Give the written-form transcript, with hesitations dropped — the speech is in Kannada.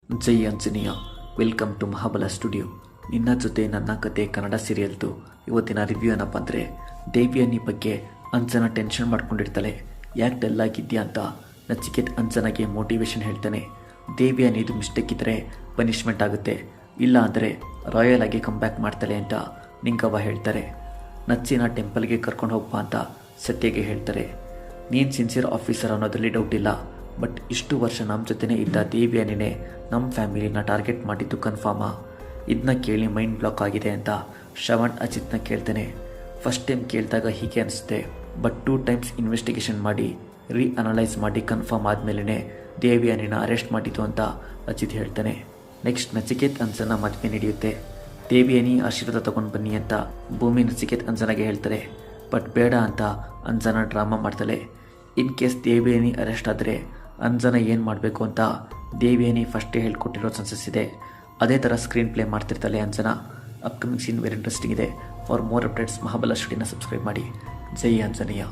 Jai Anjaneya. Welcome to Mahabala studio. ನಿನ್ನ ಜೊತೆ ನನ್ನ ಕತೆ ಕನ್ನಡ ಸೀರಿಯಲ್ದು ಇವತ್ತಿನ ರಿವ್ಯೂ ಏನಪ್ಪ ಅಂದರೆ, ದೇವಿಯನಿ ಬಗ್ಗೆ ಅಂಜನಾ ಟೆನ್ಷನ್ ಮಾಡ್ಕೊಂಡಿರ್ತಾಳೆ. ಯಾಕೆ ಡಲ್ ಆಗಿದ್ಯಾ ಅಂತ ನಚಿಕೇತ್ ಅಂಜನಾಗೆ ಮೋಟಿವೇಶನ್ ಹೇಳ್ತಾನೆ. ದೇವಿಯನಿದು ಮಿಸ್ಟೇಕ್ ಇದ್ದರೆ ಪನಿಷ್ಮೆಂಟ್ ಆಗುತ್ತೆ, ಇಲ್ಲ ಅಂದರೆ ರಾಯಲ್ ಆಗಿ ಕಮ್ಬ್ಯಾಕ್ ಮಾಡ್ತಾಳೆ ಅಂತ ನಿಂಗವ್ವ ಹೇಳ್ತಾರೆ. ನಚ್ಚಿನ ಟೆಂಪಲ್ಗೆ ಕರ್ಕೊಂಡು ಹೋಗಪ್ಪ ಅಂತ ಸತ್ಯಗೆ ಹೇಳ್ತಾರೆ. ನೀನು ಸಿನ್ಸಿಯರ್ ಆಫೀಸರ್ ಅನ್ನೋದ್ರಲ್ಲಿ ಡೌಟ್ ಇಲ್ಲ, ಬಟ್ ಇಷ್ಟು ವರ್ಷ ನಮ್ಮ ಜೊತೆನೇ ಇದ್ದ ದೇವಿಯನಿನೇ ನಮ್ಮ ಫ್ಯಾಮಿಲಿನ ಟಾರ್ಗೆಟ್ ಮಾಡಿದ್ದು ಕನ್ಫರ್ಮಾ? ಇದನ್ನ ಕೇಳಿ ಮೈಂಡ್ ಬ್ಲಾಕ್ ಆಗಿದೆ ಅಂತ ಶ್ರವಣ್ ಅಜಿತ್ನ ಕೇಳ್ತಾನೆ. ಫಸ್ಟ್ ಟೈಮ್ ಕೇಳಿದಾಗ ಹೀಗೆ ಅನಿಸುತ್ತೆ, ಬಟ್ 2 ಟೈಮ್ಸ್ ಇನ್ವೆಸ್ಟಿಗೇಷನ್ ಮಾಡಿ ಅನಲೈಸ್ ಮಾಡಿ ಕನ್ಫರ್ಮ್ ಆದಮೇಲೆ ದೇವಿಯನಿನ ಅರೆಸ್ಟ್ ಮಾಡಿದ್ದು ಅಂತ ಅಜಿತ್ ಹೇಳ್ತಾನೆ. ನೆಕ್ಸ್ಟ್ ನಚಿಕೇತ್ ಅಂಜನಾ ಮದುವೆ ನಡೆಯುತ್ತೆ. ದೇವಿಯನಿ ಆಶೀರ್ವಾದ ತಗೊಂಡು ಬನ್ನಿ ಅಂತ ಭೂಮಿ ನಚಿಕೇತ್ ಅಂಜನಾಗೆ ಹೇಳ್ತಾರೆ, ಬಟ್ ಬೇಡ ಅಂತ ಅಂಜನಾ ಡ್ರಾಮಾ ಮಾಡ್ತಾಳೆ. ಇನ್ ಕೇಸ್ ದೇವಿಯನಿ ಅರೆಸ್ಟ್ ಆದರೆ ಅಂಜನಾ ಏನು ಮಾಡಬೇಕು ಅಂತ ದೇವಿಯನಿ ಫಸ್ಟೇ ಹೇಳ್ಕೊಟ್ಟಿರೋ ಚಾನ್ಸಸ್ ಇದೆ. ಅದೇ ಥರ ಸ್ಕ್ರೀನ್ ಪ್ಲೇ ಮಾಡ್ತಿರ್ತಾಳೆ Anjana. Upcoming scene very interesting ಇದೆ. ಫಾರ್ ಮೋರ್ ಅಪ್ಡೇಟ್ಸ್ ಮಹಾಬಲ ಸ್ಟುಡಿಯೋನ ಸಬ್ಸ್ಕ್ರೈಬ್ ಮಾಡಿ. ಜೈ ಆಂಜನೇಯ.